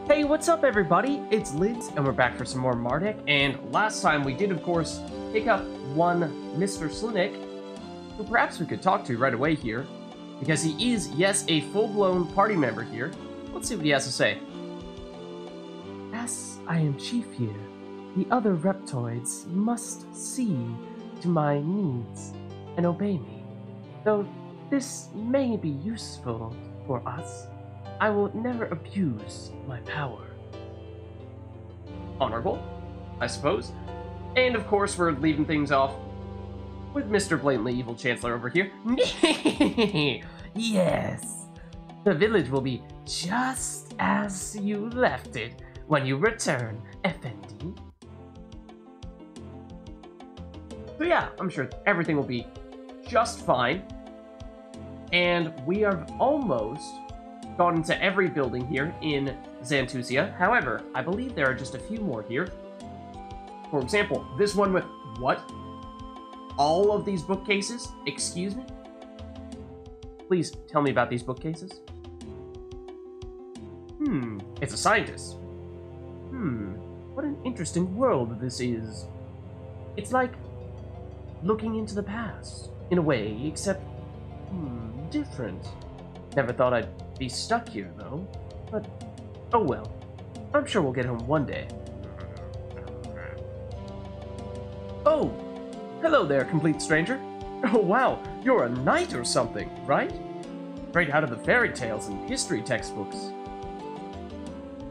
Hey, what's up everybody? It's Lids, and we're back for some more Mardek, and last time we did, of course, pick up one Mr. Slinik, who perhaps we could talk to right away here, because he is, yes, a full-blown party member here. Let's see what he has to say. As I am chief here, the other reptoids must see to my needs and obey me. Though this may be useful for us, I will never abuse my power. Honorable, I suppose. And of course, we're leaving things off with Mr. Blatantly Evil Chancellor over here. Yes, the village will be just as you left it when you return, Effendi. So yeah, I'm sure everything will be just fine. And we have almost gone into every building here in Xantusia. However, I believe there are just a few more here. For example, this one with what? All of these bookcases? Excuse me? Please tell me about these bookcases. It's a scientist. What an interesting world this is. It's like looking into the past, in a way, except, different. Never thought I'd be stuck here, though. But, oh well. I'm sure we'll get home one day. Oh! Hello there, complete stranger. Oh wow, you're a knight or something, right? Straight out of the fairy tales and history textbooks.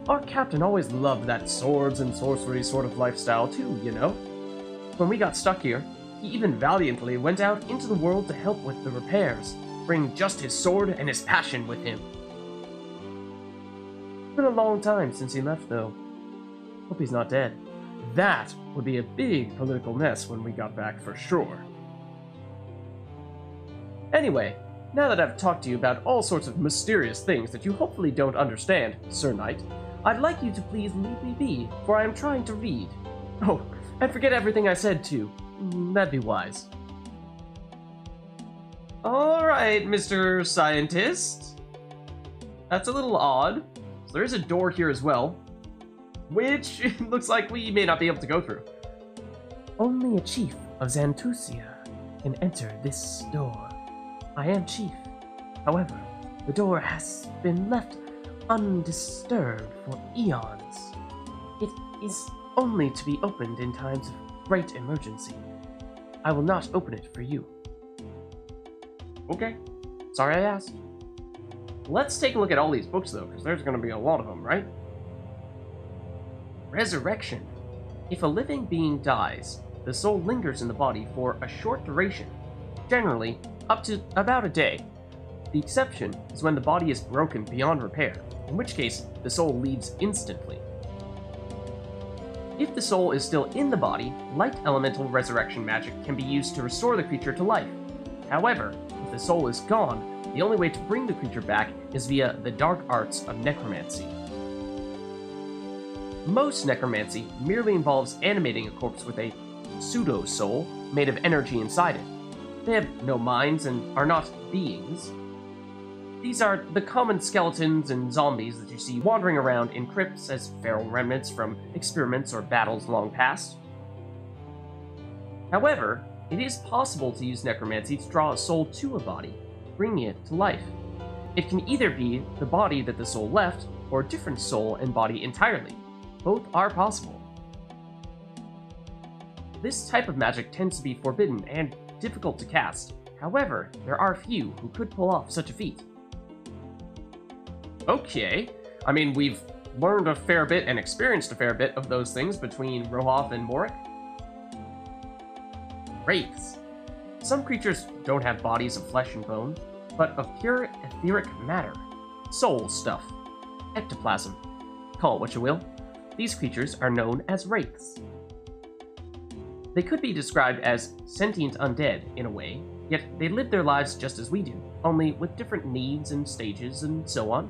Our captain always loved that swords and sorcery sort of lifestyle too, you know? When we got stuck here, he even valiantly went out into the world to help with the repairs, bringing just his sword and his passion with him. It's been a long time since he left, though. Hope he's not dead. That would be a big political mess when we got back for sure. Anyway, now that I've talked to you about all sorts of mysterious things that you hopefully don't understand, Sir Knight, I'd like you to please leave me be, for I am trying to read. Oh, and forget everything I said too. That'd be wise. Alright, Mr. Scientist. That's a little odd. So there is a door here as well, which it looks like we may not be able to go through. Only a chief of Xantusia can enter this door. I am chief. However, the door has been left undisturbed for eons. It is only to be opened in times of great emergency. I will not open it for you. Okay. Sorry I asked. Let's take a look at all these books, though, because there's going to be a lot of them, right? Resurrection. If a living being dies, the soul lingers in the body for a short duration, generally up to about a day. The exception is when the body is broken beyond repair, in which case the soul leaves instantly. If the soul is still in the body, light elemental resurrection magic can be used to restore the creature to life. However, if the soul is gone, the only way to bring the creature back is via the dark arts of necromancy. Most necromancy merely involves animating a corpse with a pseudo-soul made of energy inside it. They have no minds and are not beings. These are the common skeletons and zombies that you see wandering around in crypts as feral remnants from experiments or battles long past. However, it is possible to use necromancy to draw a soul to a body, bringing it to life. It can either be the body that the soul left, or a different soul and body entirely. Both are possible. This type of magic tends to be forbidden and difficult to cast. However, there are few who could pull off such a feat. Okay, I mean, we've learned a fair bit and experienced a fair bit of those things between Rohoth and Morik. Wraiths. Some creatures don't have bodies of flesh and bone, but of pure etheric matter. Soul stuff. Ectoplasm. Call it what you will. These creatures are known as wraiths. They could be described as sentient undead, in a way, yet they live their lives just as we do, only with different needs and stages and so on.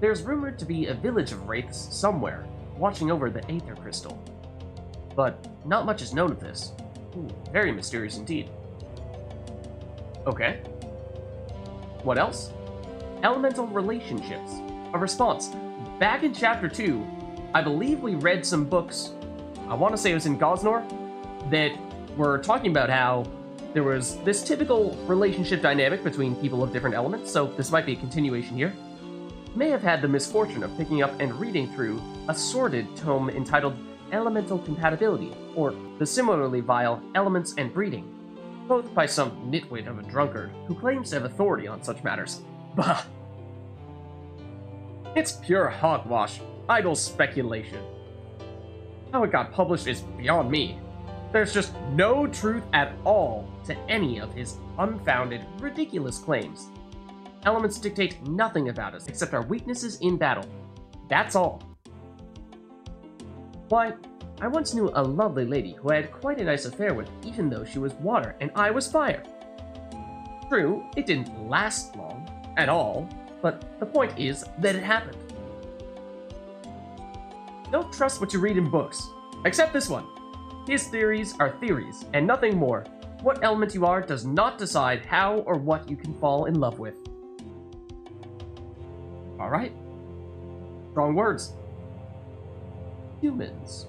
There's rumored to be a village of wraiths somewhere, watching over the Aether Crystal. But not much is known of this. Very mysterious indeed. Okay. What else? Elemental relationships. a response. Back in Chapter 2, I believe we read some books, I want to say it was in Gosnor, that were talking about how there was this typical relationship dynamic between people of different elements, so this might be a continuation here. May have had the misfortune of picking up and reading through a sordid tome entitled Elemental Compatibility, or the similarly vile Elements and Breeding, both by some nitwit of a drunkard who claims to have authority on such matters. Bah! It's pure hogwash, idle speculation. How it got published is beyond me. There's just no truth at all to any of his unfounded, ridiculous claims. Elements dictate nothing about us except our weaknesses in battle. That's all. Why, I once knew a lovely lady who I had quite a nice affair with, even though she was water and I was fire. True, it didn't last long, at all, but the point is that it happened. Don't trust what you read in books, except this one. His theories are theories, and nothing more. What element you are does not decide how or what you can fall in love with. Alright. Strong words. Humans.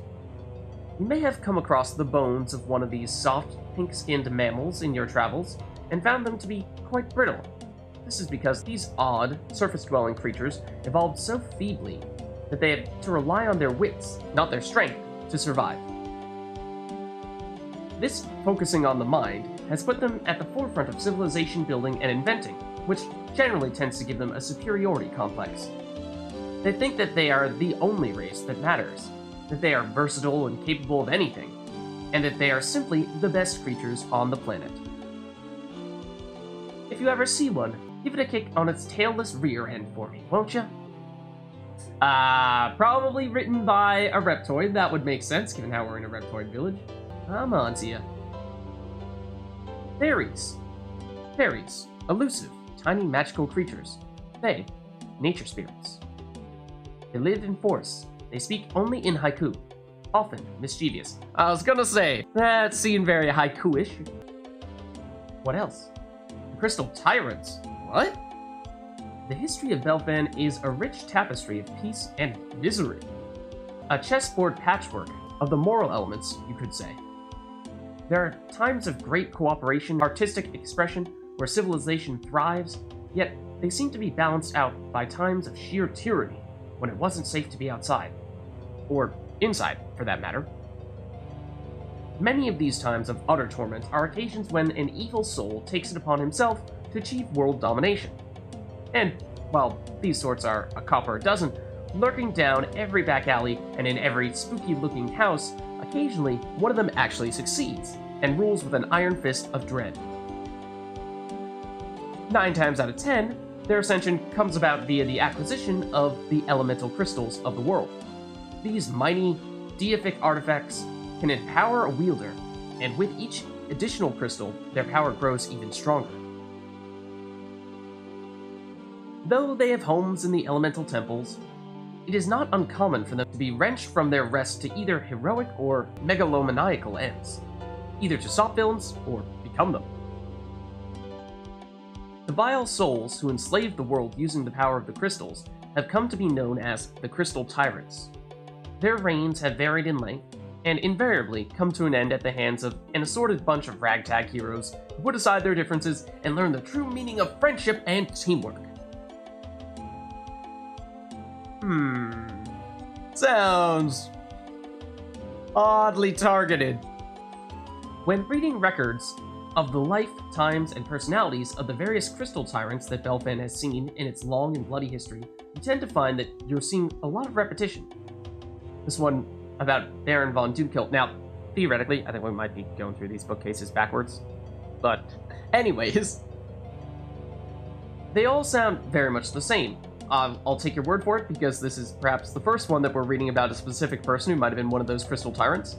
You may have come across the bones of one of these soft, pink-skinned mammals in your travels, and found them to be quite brittle. This is because these odd, surface-dwelling creatures evolved so feebly that they had to rely on their wits, not their strength, to survive. This focusing on the mind has put them at the forefront of civilization building and inventing, which generally tends to give them a superiority complex. They think that they are the only race that matters, that they are versatile and capable of anything, and that they are simply the best creatures on the planet. If you ever see one, give it a kick on its tailless rear end for me, won't ya? Probably written by a reptoid. That would make sense, given how we're in a reptoid village. I'm on to ya. Fairies. Fairies. Elusive, tiny magical creatures. Fae. Nature spirits. They live in forests. They speak only in haiku. Often mischievous. I was gonna say, that seemed very haiku-ish. What else? The Crystal Tyrants. What? The history of Belfan is a rich tapestry of peace and misery. A chessboard patchwork of the moral elements, you could say. There are times of great cooperation, artistic expression, where civilization thrives, yet they seem to be balanced out by times of sheer tyranny, when it wasn't safe to be outside. Or inside, for that matter. Many of these times of utter torment are occasions when an evil soul takes it upon himself to achieve world domination. And, while these sorts are a copper a dozen, lurking down every back alley and in every spooky-looking house, occasionally one of them actually succeeds, and rules with an iron fist of dread. 9 times out of 10, their ascension comes about via the acquisition of the elemental crystals of the world. These mighty, deific artifacts can empower a wielder, and with each additional crystal, their power grows even stronger. Though they have homes in the elemental temples, it is not uncommon for them to be wrenched from their rest to either heroic or megalomaniacal ends, either to stop villains or become them. The vile souls who enslaved the world using the power of the crystals have come to be known as the Crystal Tyrants. Their reigns have varied in length, and invariably come to an end at the hands of an assorted bunch of ragtag heroes who put aside their differences and learn the true meaning of friendship and teamwork. Sounds oddly targeted. When reading records of the life, times, and personalities of the various crystal tyrants that Belfan has seen in its long and bloody history, you tend to find that you're seeing a lot of repetition. This one about Baron von Doomkill. Now, theoretically, I think we might be going through these bookcases backwards. But, anyways, they all sound very much the same. I'll take your word for it, because this is perhaps the first one that we're reading about a specific person who might have been one of those crystal tyrants.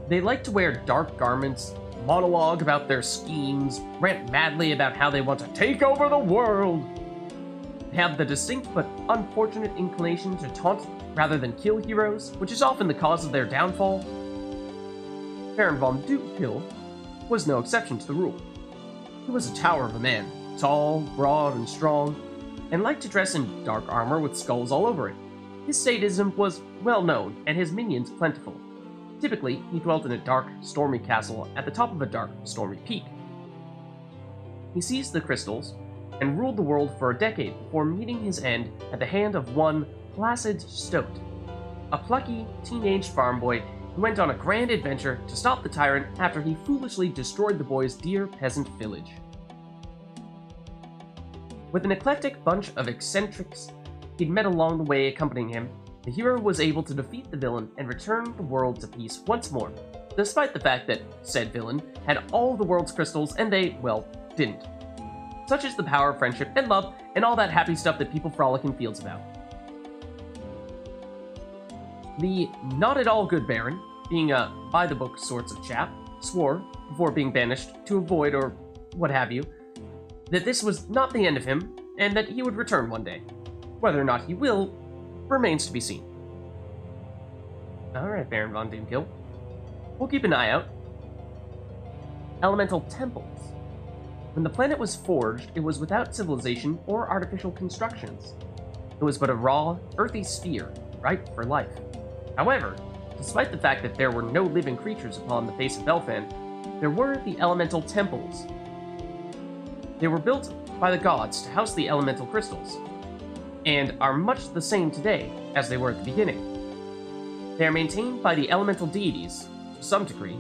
They like to wear dark garments, monologue about their schemes, rant madly about how they want to take over the world. They have the distinct but unfortunate inclination to taunt rather than kill heroes, which is often the cause of their downfall. Baron von Doomkill was no exception to the rule. He was a tower of a man, tall, broad, and strong, and liked to dress in dark armor with skulls all over it. His sadism was well known, and his minions plentiful. Typically, he dwelt in a dark, stormy castle at the top of a dark, stormy peak. He seized the crystals and ruled the world for a decade before meeting his end at the hand of one Placid Stoat, a plucky, teenage farm boy who went on a grand adventure to stop the tyrant after he foolishly destroyed the boy's dear peasant village. With an eclectic bunch of eccentrics he'd met along the way accompanying him, the hero was able to defeat the villain and return the world to peace once more, despite the fact that said villain had all the world's crystals and they, well, didn't. Such is the power of friendship and love and all that happy stuff that people frolic in fields about. The not-at-all good Baron, being a by-the-book sorts of chap, swore, before being banished, to avoid or what have you, that this was not the end of him, and that he would return one day. Whether or not he will, remains to be seen. Alright, Baron von Doomkill. We'll keep an eye out. Elemental Temples. When the planet was forged, it was without civilization or artificial constructions. It was but a raw, earthy sphere, ripe for life. However, despite the fact that there were no living creatures upon the face of Belfan, there were the Elemental Temples. They were built by the gods to house the elemental crystals, and are much the same today as they were at the beginning. They are maintained by the elemental deities, to some degree,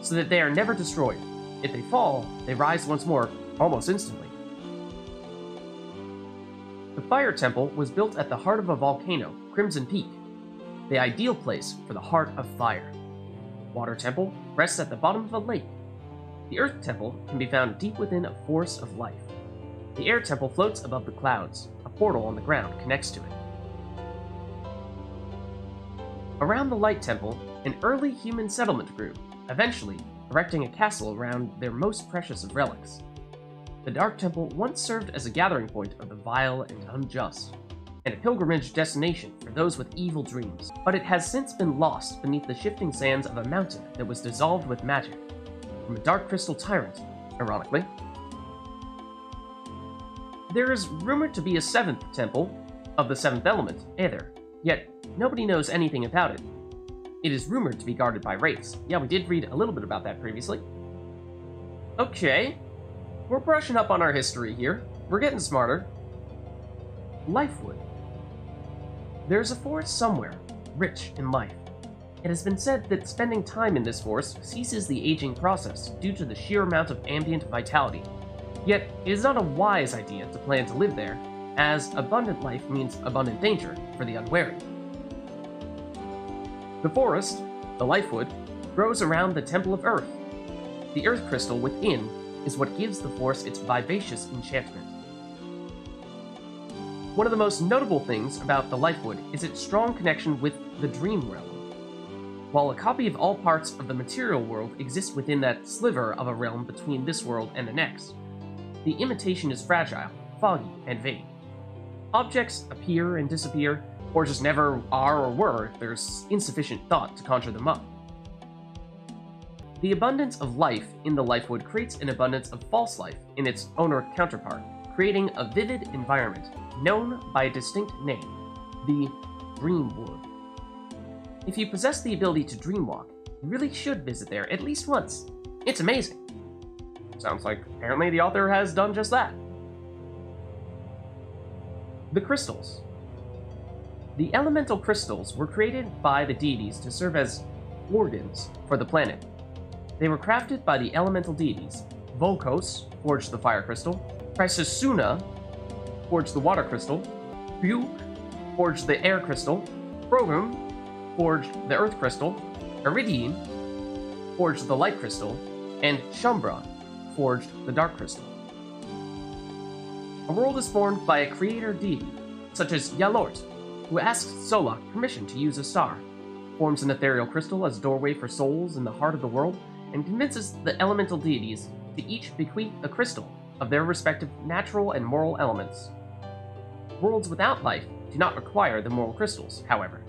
so that they are never destroyed. If they fall, they rise once more, almost instantly. The Fire Temple was built at the heart of a volcano, Crimson Peak, the ideal place for the heart of fire. Water Temple rests at the bottom of a lake. The Earth Temple can be found deep within a force of life. The Air Temple floats above the clouds. A portal on the ground connects to it. Around the Light Temple, an early human settlement grew, eventually erecting a castle around their most precious of relics. The Dark Temple once served as a gathering point of the vile and unjust, and a pilgrimage destination for those with evil dreams, but it has since been lost beneath the shifting sands of a mountain that was dissolved with magic, from a dark crystal tyrant, ironically. There is rumored to be a 7th temple, of the 7th element, Aether, yet nobody knows anything about it. It is rumored to be guarded by wraiths. Yeah, we did read a little bit about that previously. Okay, we're brushing up on our history here. We're getting smarter. Lifewood. There's a forest somewhere, rich in life. It has been said that spending time in this forest ceases the aging process due to the sheer amount of ambient vitality. Yet, it is not a wise idea to plan to live there, as abundant life means abundant danger for the unwary. The forest, the Lifewood, grows around the Temple of Earth. The Earth Crystal within is what gives the forest its vivacious enchantment. One of the most notable things about the Lifewood is its strong connection with the Dream Realm. While a copy of all parts of the material world exists within that sliver of a realm between this world and the next, the imitation is fragile, foggy, and vague. Objects appear and disappear, or just never are or were if there's insufficient thought to conjure them up. The abundance of life in the Lifewood creates an abundance of false life in its owner counterpart, creating a vivid environment known by a distinct name, the Dreamwood. If you possess the ability to dreamwalk, you really should visit there at least once. It's amazing. Sounds like apparently the author has done just that. The crystals. The elemental crystals were created by the deities to serve as organs for the planet. They were crafted by the elemental deities. Volkos forged the fire crystal, Chrysusuna forged the water crystal, Buk forged the air crystal, Frogum forged the earth crystal, Iridian forged the light crystal, and Shambra forged the dark crystal. A world is formed by a creator deity, such as Yalort, who asks Solak permission to use a star, forms an ethereal crystal as a doorway for souls in the heart of the world, and convinces the elemental deities to each bequeath a crystal of their respective natural and moral elements. Worlds without life do not require the moral crystals, however.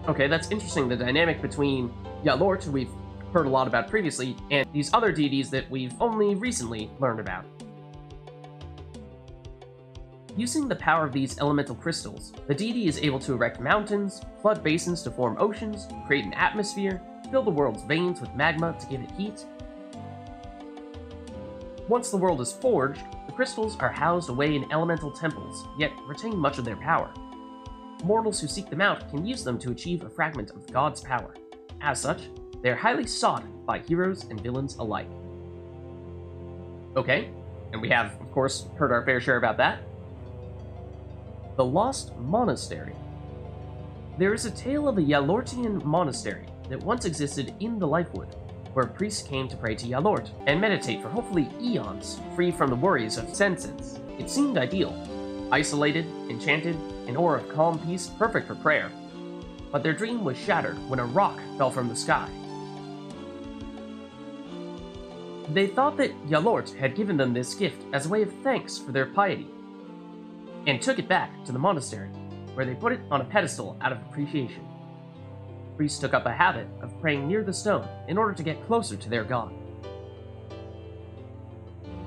Okay, that's interesting, the dynamic between Yalort, who we've heard a lot about previously, and these other deities that we've only recently learned about. Using the power of these elemental crystals, the deity is able to erect mountains, flood basins to form oceans, create an atmosphere, fill the world's veins with magma to give it heat. Once the world is forged, the crystals are housed away in elemental temples, yet retain much of their power. Mortals who seek them out can use them to achieve a fragment of God's power. As such, they are highly sought by heroes and villains alike. Okay, and we have, of course, heard our fair share about that. The Lost Monastery. There is a tale of a Yalortian monastery that once existed in the Lifewood, where priests came to pray to Yalort and meditate for hopefully eons, free from the worries of senses. It seemed ideal. Isolated, enchanted, an aura of calm peace perfect for prayer. But their dream was shattered when a rock fell from the sky. They thought that Yalort had given them this gift as a way of thanks for their piety, and took it back to the monastery, where they put it on a pedestal out of appreciation. Priests took up a habit of praying near the stone in order to get closer to their god.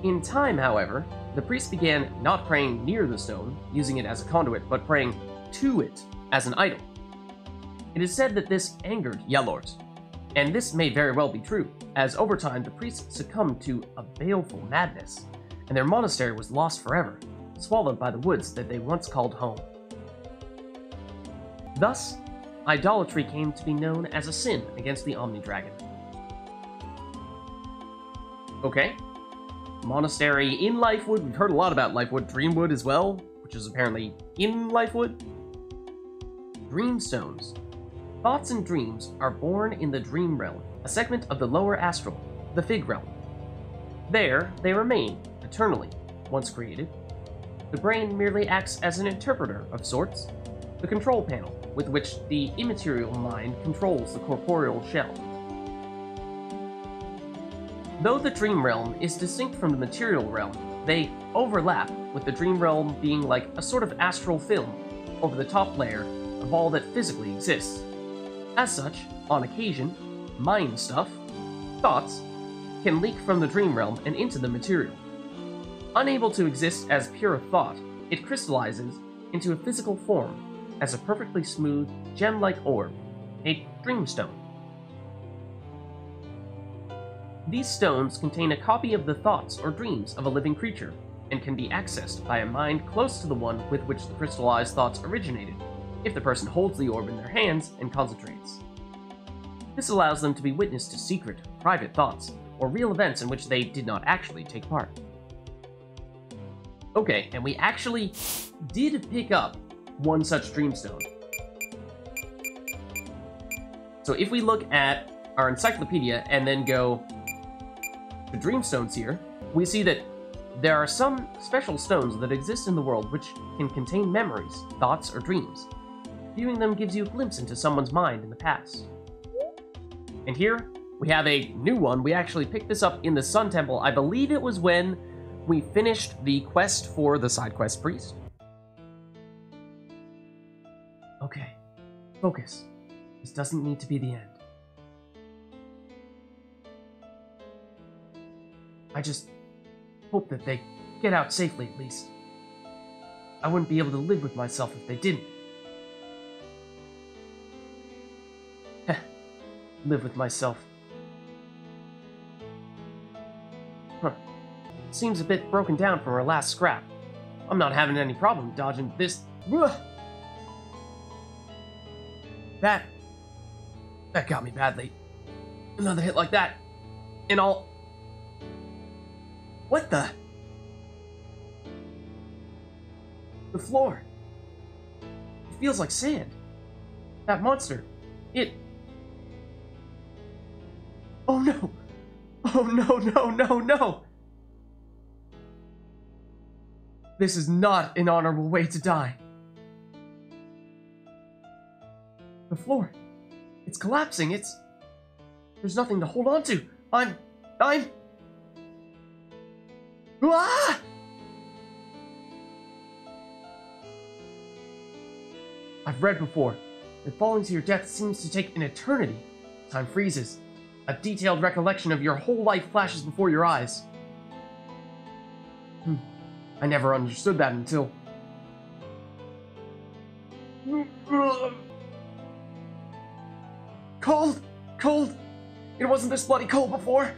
In time, however, the priests began not praying near the stone, using it as a conduit, but praying to it as an idol. It is said that this angered Yalort, and this may very well be true, as over time the priests succumbed to a baleful madness, and their monastery was lost forever, swallowed by the woods that they once called home. Thus, idolatry came to be known as a sin against the Omnidragon. Okay. Monastery in Lifewood. We've heard a lot about Lifewood. Dreamwood as well, which is apparently in Lifewood. Dreamstones. Thoughts and dreams are born in the dream realm, a segment of the lower astral, the Fig realm. There, they remain, eternally, once created. The brain merely acts as an interpreter of sorts, the control panel with which the immaterial mind controls the corporeal shell. Though the dream realm is distinct from the material realm, they overlap, with the dream realm being like a sort of astral film over the top layer of all that physically exists. As such, on occasion, mind stuff, thoughts, can leak from the dream realm and into the material. Unable to exist as pure thought, it crystallizes into a physical form as a perfectly smooth, gem-like orb, a dreamstone. These stones contain a copy of the thoughts or dreams of a living creature, and can be accessed by a mind close to the one with which the crystallized thoughts originated, if the person holds the orb in their hands and concentrates. This allows them to be witness to secret, private thoughts, or real events in which they did not actually take part. Okay, and we actually did pick up one such dreamstone. So if we look at our encyclopedia and then go to dreamstones here, we see that there are some special stones that exist in the world which can contain memories, thoughts, or dreams. Viewing them gives you a glimpse into someone's mind in the past. And here, we have a new one. We actually picked this up in the Sun Temple. I believe it was when we finished the quest for the side quest priest. Okay, focus. This doesn't need to be the end. I just hope that they get out safely at least. I wouldn't be able to live with myself if they didn't. Heh, live with myself. Huh. Seems a bit broken down from our last scrap. I'm not having any problem dodging this. Ugh. That got me badly. Another hit like that, and I'll... What the? The floor. It feels like sand. That monster. It... Oh no! Oh no, no, no, no! This is not an honorable way to die. The floor. It's collapsing. There's nothing to hold on to. I'm... Ah! I've read before that falling to your death seems to take an eternity. Time freezes. A detailed recollection of your whole life flashes before your eyes. I never understood that until Cold! Cold! It wasn't this bloody cold before!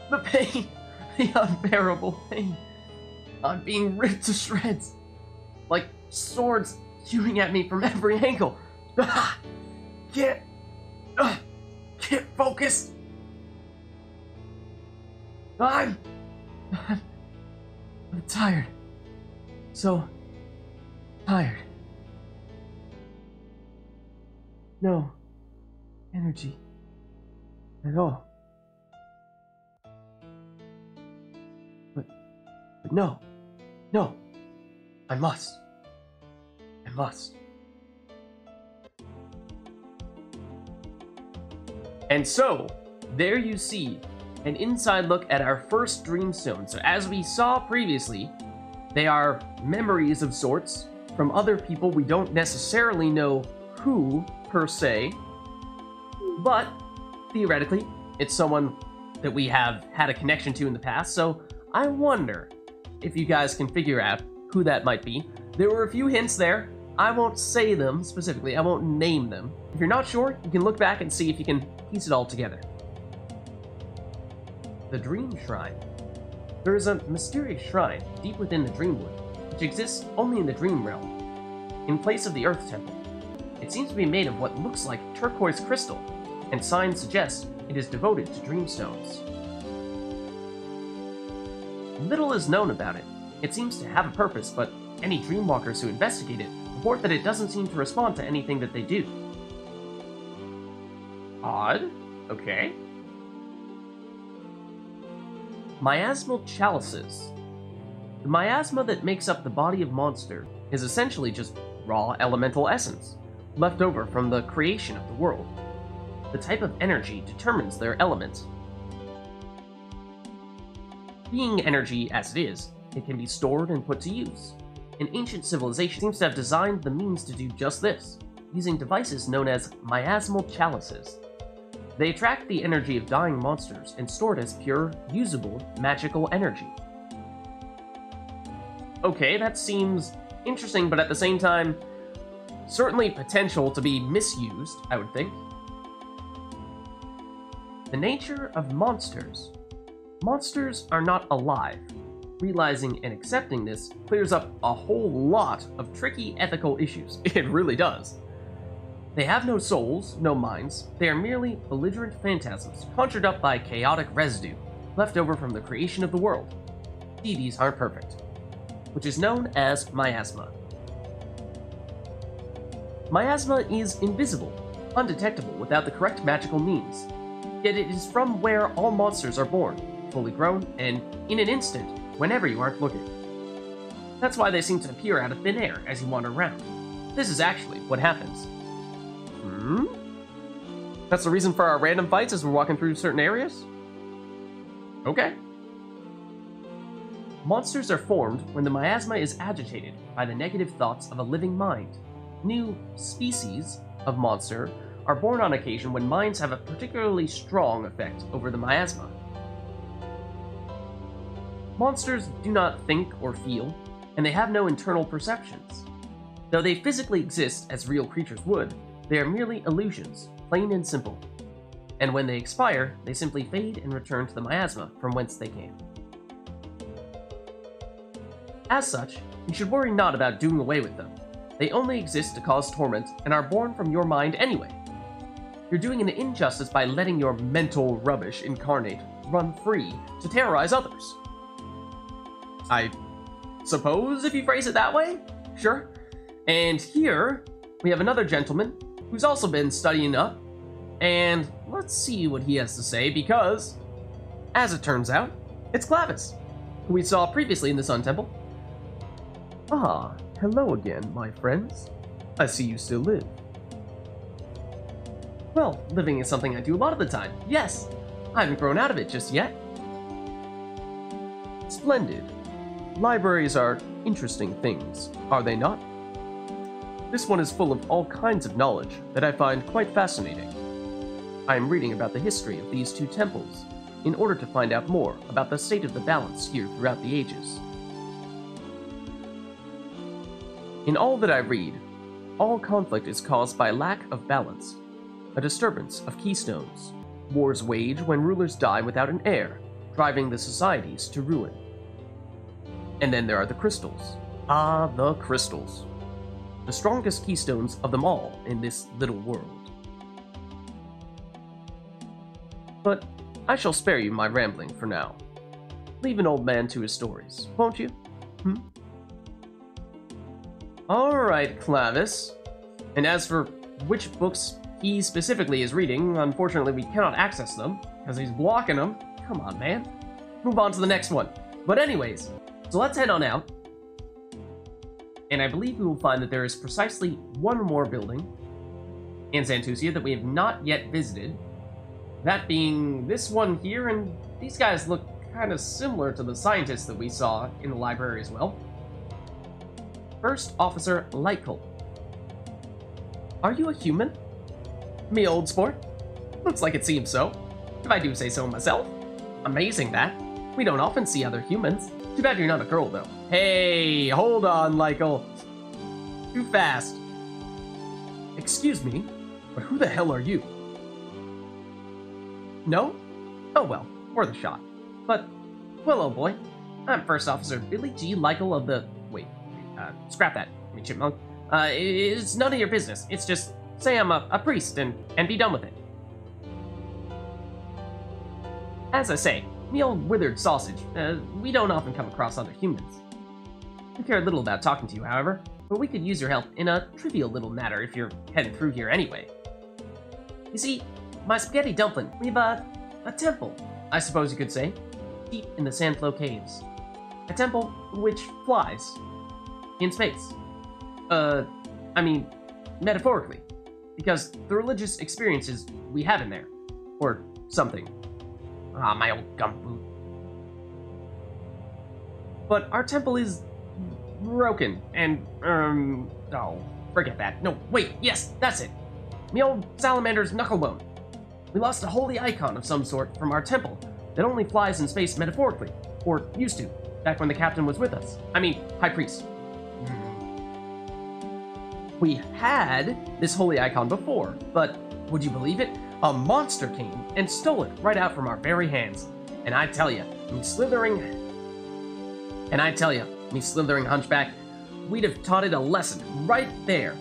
The pain! The unbearable pain! I'm being ripped to shreds! Like swords hewing at me from every angle! Can't focus! I'm tired. So tired. No energy at all. But no. I must. And so, there you see an inside look at our first Dreamstone. So as we saw previously, they are memories of sorts from other people. We don't necessarily know who, per se, but theoretically, it's someone that we have had a connection to in the past. So I wonder if you guys can figure out who that might be. There were a few hints there. I won't say them specifically. I won't name them. If you're not sure, you can look back and see if you can piece it all together. The Dream Shrine. There is a mysterious shrine deep within the Dreamwood, which exists only in the Dream Realm, in place of the Earth Temple. It seems to be made of what looks like turquoise crystal, and signs suggest it is devoted to Dreamstones. Little is known about it. It seems to have a purpose, but any Dreamwalkers who investigate it report that it doesn't seem to respond to anything that they do. Odd. Okay. Miasmal chalices. The miasma that makes up the body of monster is essentially just raw elemental essence, left over from the creation of the world. The type of energy determines their element. Being energy as it is, it can be stored and put to use. An ancient civilization seems to have designed the means to do just this, using devices known as miasmal chalices. They attract the energy of dying monsters and store it as pure, usable, magical energy. Okay, that seems interesting, but at the same time, certainly potential to be misused, I would think. The nature of monsters. Monsters are not alive. Realizing and accepting this clears up a whole lot of tricky ethical issues. It really does. They have no souls, no minds. They are merely belligerent phantasms conjured up by chaotic residue left over from the creation of the world. Deities aren't perfect, which is known as miasma. Miasma is invisible, undetectable without the correct magical means. Yet it is from where all monsters are born, fully grown, and in an instant, whenever you aren't looking. That's why they seem to appear out of thin air as you wander around. This is actually what happens. That's the reason for our random fights as we're walking through certain areas? Okay. Monsters are formed when the miasma is agitated by the negative thoughts of a living mind. New species of monster are born on occasion when minds have a particularly strong effect over the miasma. Monsters do not think or feel, and they have no internal perceptions. Though they physically exist as real creatures would, they are merely illusions, plain and simple. And when they expire, they simply fade and return to the miasma from whence they came. As such, you should worry not about doing away with them. They only exist to cause torment and are born from your mind anyway. You're doing an injustice by letting your mental rubbish incarnate run free to terrorize others. I suppose if you phrase it that way, sure. And here, we have another gentleman who's also been studying up, and let's see what he has to say, because, as it turns out, it's Clavis, who we saw previously in the Sun Temple. Ah, hello again, my friends. I see you still live. Well, living is something I do a lot of the time, yes. I haven't grown out of it just yet. Splendid. Libraries are interesting things, are they not? This one is full of all kinds of knowledge that I find quite fascinating. I am reading about the history of these two temples in order to find out more about the state of the balance here throughout the ages. In all that I read, all conflict is caused by lack of balance, a disturbance of keystones. Wars wage when rulers die without an heir, driving the societies to ruin. And then there are the crystals. Ah, the crystals. The strongest keystones of them all in this little world. But I shall spare you my rambling for now. Leave an old man to his stories, won't you? Alright, Clavis. And as for which books he specifically is reading, unfortunately we cannot access them, because he's blocking them. Come on, man. Move on to the next one. But anyways, so let's head on out. And I believe we will find that there is precisely one more building in Xanthusia that we have not yet visited. That being this one here, and these guys look kind of similar to the scientists that we saw in the library as well. First Officer Lykel. Are you a human? Me, old sport? Looks like it seems so, if I do say so myself. Amazing that. We don't often see other humans. Too bad you're not a girl, though. Hey, hold on, Lykel. Too fast. Excuse me, but who the hell are you? No? Oh well, worth a shot. But, well, oh boy, I'm First Officer Billy G. Lykel of the... Wait, scrap that, chipmunk. It's none of your business. It's just, say I'm a priest and be done with it. As I say, me old withered sausage, we don't often come across other humans. We care little about talking to you, however, but we could use your help in a trivial little matter if you're heading through here anyway. You see, my spaghetti dumpling, we've a temple, I suppose you could say, deep in the Sandflow Caves. A temple which flies in space. I mean, metaphorically, because the religious experiences we have in there, or something. Ah, my old gumboot. But our temple is broken, and, oh, forget that. No, wait, yes, that's it. Me old salamander's knucklebone. We lost a holy icon of some sort from our temple that only flies in space metaphorically, or used to, back when the captain was with us. I mean, High Priest. We had this holy icon before, but would you believe it? A monster came and stole it right out from our very hands. And I tell you, me slithering hunchback, we'd have taught it a lesson right there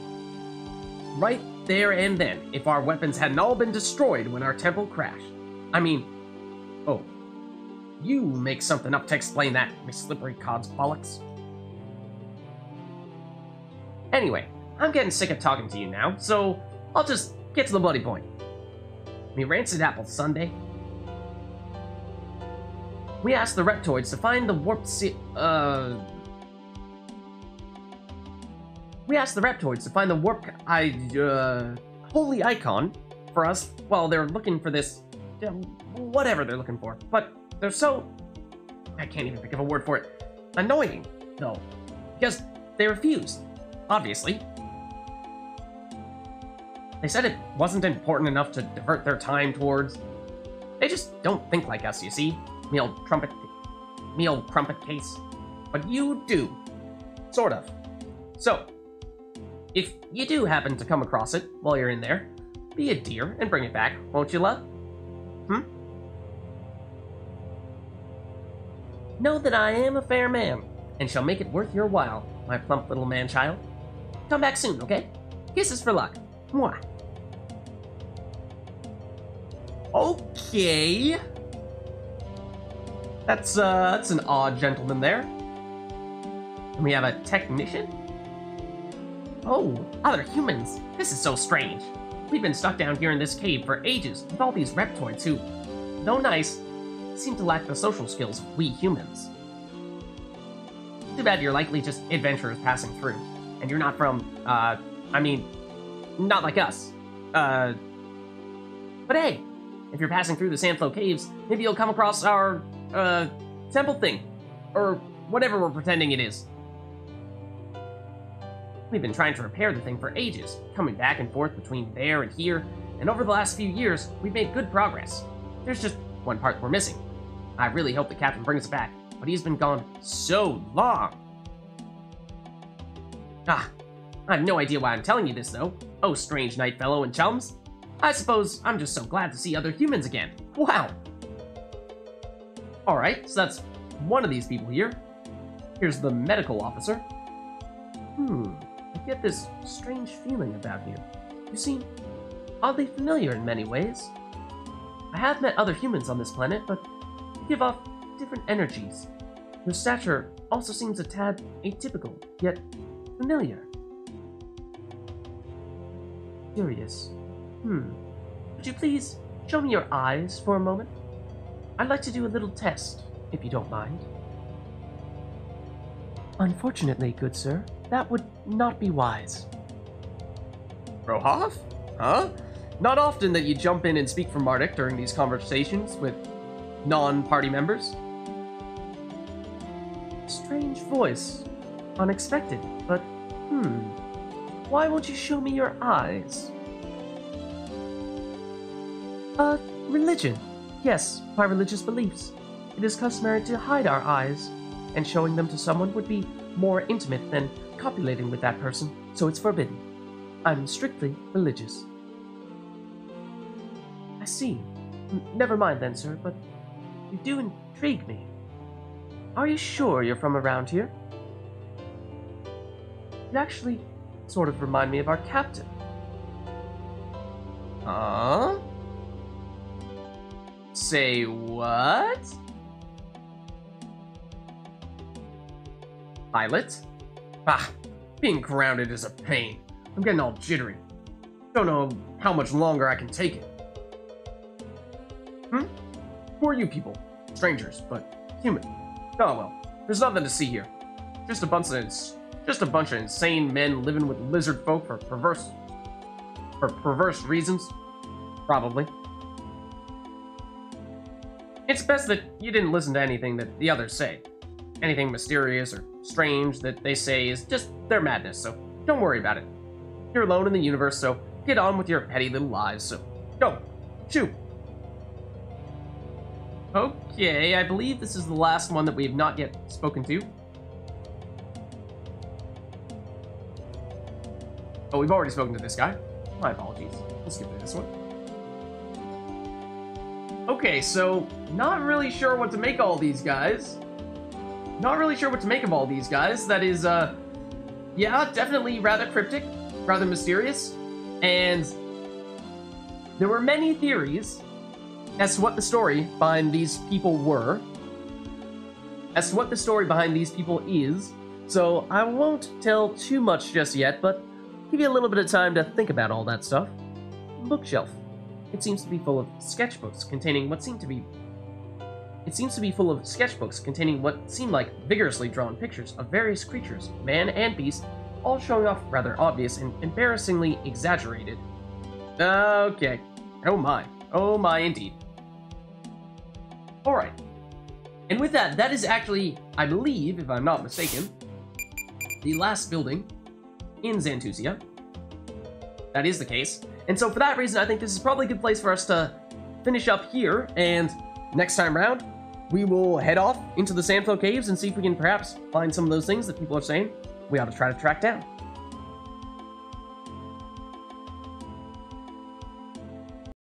and then, if our weapons hadn't all been destroyed when our temple crashed. I mean, oh, you make something up to explain that, Miss Slippery Cod's bollocks. Anyway, I'm getting sick of talking to you now, so I'll just get to the bloody point. Me rancid apple sundae. We asked the reptoids to find the warped holy icon for us while they're looking for this, whatever they're looking for. But they're so, I can't even think of a word for it, annoying, though, because they refused, obviously. They said it wasn't important enough to divert their time towards. They just don't think like us, you see. Me old crumpet case. But you do. Sort of. So, if you do happen to come across it while you're in there, be a dear and bring it back, won't you, love? Know that I am a fair man, and shall make it worth your while, my plump little man-child. Come back soon, okay? Kisses for luck. Mwah. Okay. That's an odd gentleman there. And we have a technician? Oh, other humans. This is so strange. We've been stuck down here in this cave for ages with all these reptoids who, though nice, seem to lack the social skills of we humans. Too bad you're likely just adventurers passing through, and you're not from, not like us. But hey, if you're passing through the Sandflow Caves, maybe you'll come across our, temple thing. Or whatever we're pretending it is. We've been trying to repair the thing for ages, coming back and forth between there and here, and over the last few years, we've made good progress. There's just one part we're missing. I really hope the captain brings it back, but he's been gone so long. Ah, I have no idea why I'm telling you this, though. Oh, strange night fellow and chums. I suppose I'm just so glad to see other humans again. Wow! Alright, so that's one of these people here. Here's the medical officer. I get this strange feeling about you. You seem oddly familiar in many ways. I have met other humans on this planet, but you give off different energies. Your stature also seems a tad atypical, yet familiar. Curious. Would you please show me your eyes for a moment? I'd like to do a little test, if you don't mind. Unfortunately, good sir, that would not be wise. Rohoff? Huh? Not often that you jump in and speak for Mardek during these conversations with non-party members. Strange voice. Unexpected, but why won't you show me your eyes? Religion. Yes, my religious beliefs. It is customary to hide our eyes, and showing them to someone would be more intimate than copulating with that person, so it's forbidden. I'm strictly religious. I see. Never mind then, sir, but you do intrigue me. Are you sure you're from around here? You actually sort of remind me of our captain. Huh? Say what? Pilot? Being grounded is a pain. I'm getting all jittery. Don't know how much longer I can take it. Who are you people? Strangers, but human. Oh well, there's nothing to see here. Just a bunch of insane men living with lizard folk for perverse reasons. Probably. It's best that you didn't listen to anything that the others say. Anything mysterious or strange that they say is just their madness, so don't worry about it. You're alone in the universe, so get on with your petty little lives, so go, shoot. Okay, I believe this is the last one that we have not yet spoken to. Oh, we've already spoken to this guy. My apologies. We'll skip to this one. Okay, so not really sure what to make all these guys. Not really sure what to make of all these guys. That is, yeah, definitely rather cryptic, rather mysterious, and there were many theories as to what the story behind these people were, as to what the story behind these people is, so I won't tell too much just yet, but give you a little bit of time to think about all that stuff. Bookshelf. It seems to be full of sketchbooks containing what seem to be... It seems to be full of sketchbooks containing what seem like vigorously drawn pictures of various creatures, man and beast, all showing off rather obvious and embarrassingly exaggerated. Okay. Oh my indeed. Alright. And with that, that is actually, I believe, if I'm not mistaken, the last building in Xantusia. That is the case. And so for that reason, I think this is probably a good place for us to finish up here, and next time round, we will head off into the Sandflow Caves and see if we can perhaps find some of those things that people are saying we ought to try to track down.